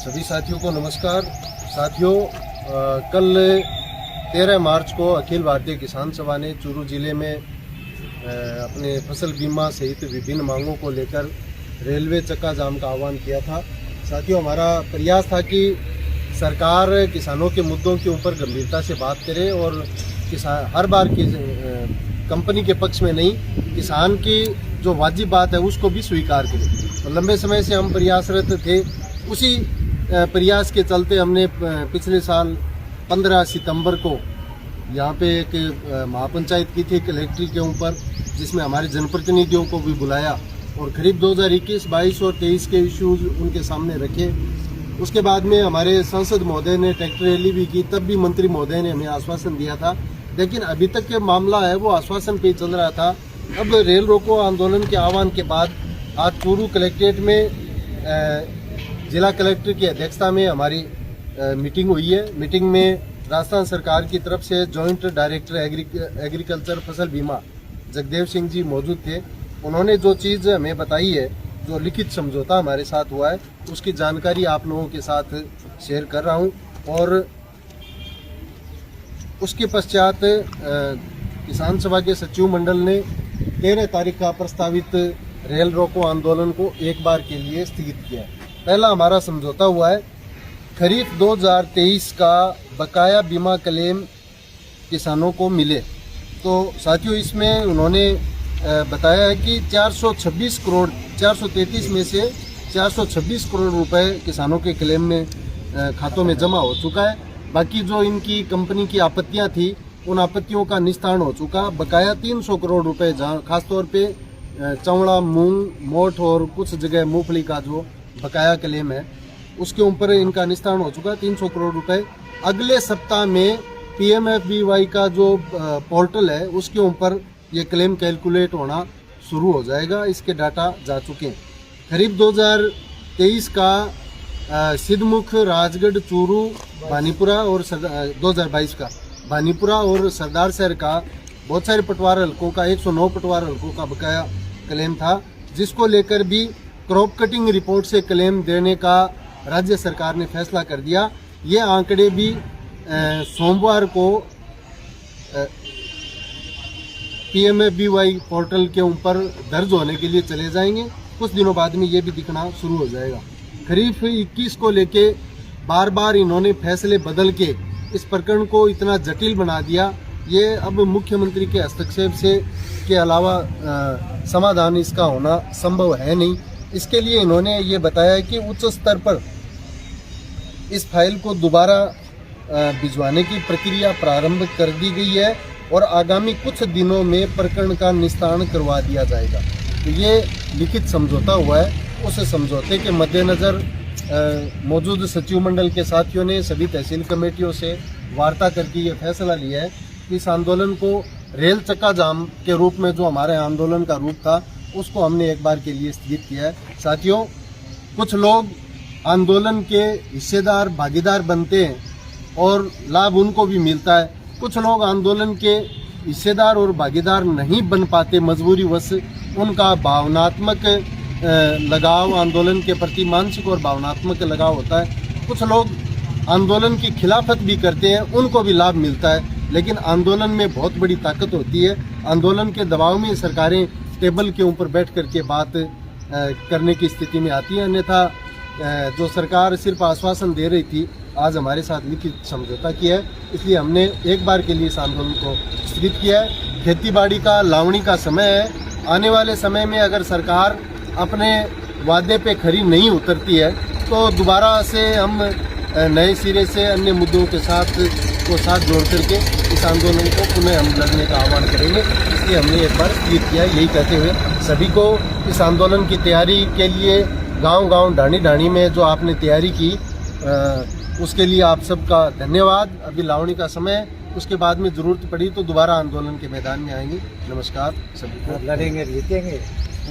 सभी साथियों को नमस्कार। साथियों, कल 13 मार्च को अखिल भारतीय किसान सभा ने चूरू जिले में अपने फसल बीमा सहित विभिन्न मांगों को लेकर रेलवे चक्का जाम का आह्वान किया था। साथियों, हमारा प्रयास था कि सरकार किसानों के मुद्दों के ऊपर गंभीरता से बात करे और किसान हर बार की कंपनी के पक्ष में नहीं, किसान की जो वाजिब बात है उसको भी स्वीकार करे। तो लंबे समय से हम प्रयासरत थे। उसी प्रयास के चलते हमने पिछले साल 15 सितंबर को यहाँ पे एक महापंचायत की थी कलेक्ट्री के ऊपर, जिसमें हमारे जनप्रतिनिधियों को भी बुलाया और करीब 2021, 22 और 23 के इश्यूज उनके सामने रखे। उसके बाद में हमारे सांसद महोदय ने ट्रैक्टर रैली भी की, तब भी मंत्री महोदय ने हमें आश्वासन दिया था, लेकिन अभी तक के मामला है वो आश्वासन पे चल रहा था। अब रेल रोको आंदोलन के आह्वान के बाद आज चूरू कलेक्ट्रेट में जिला कलेक्टर की अध्यक्षता में हमारी मीटिंग हुई है। मीटिंग में राजस्थान सरकार की तरफ से जॉइंट डायरेक्टर एग्रीकल्चर फसल बीमा जगदेव सिंह जी मौजूद थे। उन्होंने जो चीज़ हमें बताई है, जो लिखित समझौता हमारे साथ हुआ है, उसकी जानकारी आप लोगों के साथ शेयर कर रहा हूं। और उसके पश्चात किसान सभा के सचिव मंडल ने 13 तारीख का प्रस्तावित रेल रोको आंदोलन को एक बार के लिए स्थगित किया। पहला हमारा समझौता हुआ है, खरीफ 2023 का बकाया बीमा क्लेम किसानों को मिले। तो साथियों, इसमें उन्होंने बताया है कि 433 में से 426 करोड़ रुपए किसानों के क्लेम में खातों में जमा हो चुका है। बाकी जो इनकी कंपनी की आपत्तियां थी, उन आपत्तियों का निस्तारण हो चुका। बकाया 300 करोड़ रुपए, जहाँ खासतौर पे चौड़ा, मूंग, मोठ और कुछ जगह मूंगफली का जो बकाया क्लेम है, उसके ऊपर इनका निस्तारण हो चुका है 300 करोड़ रुपए। अगले सप्ताह में PMFBY का जो पोर्टल है, उसके ऊपर ये क्लेम कैलकुलेट होना शुरू हो जाएगा। इसके डाटा जा चुके हैं। खरीफ 2023 का सिद्धमुख, राजगढ़, चूरू, बानीपुरा और 2022 का बानीपुरा और सरदार शहर का बहुत सारे पटवार हल्कों का 109 पटवार हल्कों का बकाया क्लेम था, जिसको लेकर भी क्रॉप कटिंग रिपोर्ट से क्लेम देने का राज्य सरकार ने फैसला कर दिया। ये आंकड़े भी सोमवार को PMFBY पोर्टल के ऊपर दर्ज होने के लिए चले जाएंगे। कुछ दिनों बाद में ये भी दिखना शुरू हो जाएगा। खरीफ 21 को लेके बार बार इन्होंने फैसले बदल के इस प्रकरण को इतना जटिल बना दिया। ये अब मुख्यमंत्री के हस्तक्षेप से के अलावा समाधान इसका होना संभव है नहीं। इसके लिए इन्होंने ये बताया कि उच्च स्तर पर इस फाइल को दोबारा भिजवाने की प्रक्रिया प्रारंभ कर दी गई है और आगामी कुछ दिनों में प्रकरण का निस्तारण करवा दिया जाएगा। तो ये लिखित समझौता हुआ है। उस समझौते के मद्देनज़र मौजूद सचिव मंडल के साथियों ने सभी तहसील कमेटियों से वार्ता करके ये फैसला लिया है कि इस आंदोलन को रेल चक्का जाम के रूप में, जो हमारे आंदोलन का रूप था, उसको हमने एक बार के लिए स्थगित किया है। साथियों, कुछ लोग आंदोलन के हिस्सेदार, भागीदार बनते हैं और लाभ उनको भी मिलता है। कुछ लोग आंदोलन के हिस्सेदार और भागीदार नहीं बन पाते, मजबूरीवश उनका भावनात्मक लगाव आंदोलन के प्रति, मानसिक और भावनात्मक लगाव होता है। कुछ लोग आंदोलन की खिलाफत भी करते हैं, उनको भी लाभ मिलता है। लेकिन आंदोलन में बहुत बड़ी ताकत होती है। आंदोलन के दबाव में सरकारें टेबल के ऊपर बैठ करके बात करने की स्थिति में आती है। अन्यथा जो सरकार सिर्फ आश्वासन दे रही थी, आज हमारे साथ लिखित समझौता किया है। इसलिए हमने एक बार के लिए इस आंदोलन को स्थगित किया है। खेतीबाड़ी का लावणी का समय है। आने वाले समय में अगर सरकार अपने वादे पे खरी नहीं उतरती है, तो दोबारा से हम नए सिरे से अन्य मुद्दों के साथ जोड़ करके इस आंदोलन को पुनः हम लड़ने का आह्वान करेंगे। इसलिए हमने एक बार स्थगित किया। यही कहते हुए सभी को इस आंदोलन की तैयारी के लिए गांव-गांव, ढाणी-ढाणी में जो आपने तैयारी की, उसके लिए आप सबका धन्यवाद। अभी लावणी का समय है, उसके बाद में ज़रूरत पड़ी तो दोबारा आंदोलन के मैदान में आएंगे। नमस्कार सभी को। लड़ेंगे, जीतेंगे।